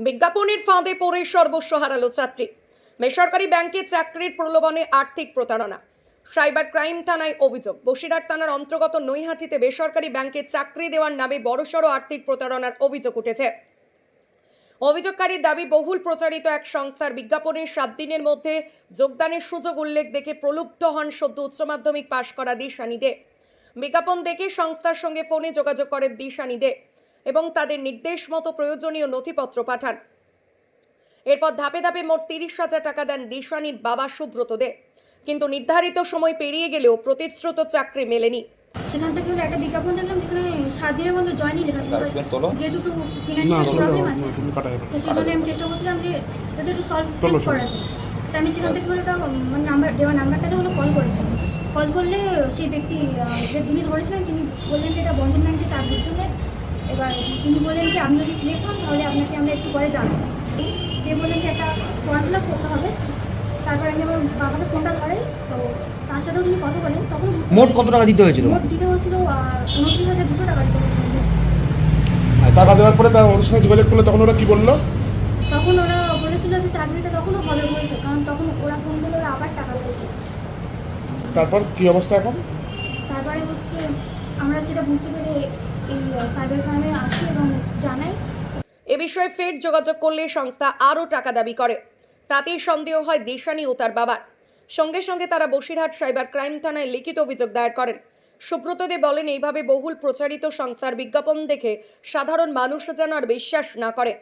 বিজ্ঞাপনের ফাঁদে পড়ে সর্বস্ব হারালো ছাত্রী। বেসরকারি ব্যাংকে চাকরির প্রলোভনে আর্থিক প্রতারণা। সাইবার ক্রাইম থানায় অভিযোগ। বসিরহাট থানার অন্তর্গত নৈহাটিতে বেসরকারি ব্যাংকে চাকরি দেওয়ার নামে বড়সড় আর্থিক প্রতারণার অভিযোগ উঠেছে। অভিযোগকারীর দাবি, বহুল প্রচারিত এক সংস্থার বিজ্ঞাপনে 7 দিনের মধ্যে যোগদানের সুযোগ উল্লেখ দেখে প্রলুব্ধ হন সদ্য উচ্চ মাধ্যমিক পাশ করা দিশানি দে। বিজ্ঞাপন দেখে সংস্থার সঙ্গে ফোনে যোগাযোগ করেন দিশানি দে এবং তাদের নির্দেশ মতো প্রয়োজনীয় নথিপত্র পাঠান। এরপর ধাপে ধাপে মোট 30,000 টাকা দেন দিশানির বাবা সুব্রত দে। কিন্তু নির্ধারিত সময় পেরিয়ে গেলেও প্রতিশ্রুত চাকরি মেলেনি। সেখান থেকে হলো একটা বিজ্ঞাপন দেখলাম যেখানে 7 দিনের মধ্যে জয়েনিং লেখা ছিল। যেহেতু একটু ফিনান্সিয়াল প্রবলেম আছে, তো সেই জন্য আমি চেষ্টা করছিলাম যে যাতে একটু সলভ করা যায়। তো আমি সেখান থেকে হলো মানে নাম্বারটাতে হলো কল করেছিলাম। কল করলে সেই ব্যক্তি যে যিনি ধরেছিলেন তিনি বললেন যে এটা বন্ধন ব্যাংকে চাকরির জন্য। এবার তিনি বললেন যে আপনি যদি সিলেক্ট হন তাহলে আপনাকে আমরা একটু পরে জানাবো। যে বললেন যে একটা ফর্ম ফিল আপ করতে হবে। তারপর আমি আমার বাবাকে ফোনটা ধরে, তো তার সাথেও তিনি কথা বলেন। তখন মোট কত টাকা দিতে হয়েছিল? মোট দিতে হয়েছিল 29,200 টাকা দিতে হয়েছিল। টাকা দেওয়ার পরে তার ওর সাথে যোগাযোগ করলে তখন ওরা কি বললো? তখন ওরা বলেছিল যে চাকরিটা তখনও হবে বলছে, কারণ তখন ওরা ফোন করলে ওরা আবার টাকা চাইছে। তারপর কি অবস্থা এখন? তারপরে হচ্ছে আমরা সেটা বুঝতে পেরে এই সাইবার ক্রাইমে আসি এবং জানাই। এ বিষয়ে ফের যোগাযোগ করলে সংস্থা আরও টাকা দাবি করে। তাতেই সন্দেহ হয় দিশানি ও তার বাবার। সঙ্গে সঙ্গে তারা বসিরহাট সাইবার ক্রাইম থানায় লিখিত অভিযোগ দায়ের করেন। সুব্রত দে বলেন, এইভাবে বহুল প্রচারিত সংস্থার বিজ্ঞাপন দেখে সাধারণ মানুষ যেন আর বিশ্বাস না করে।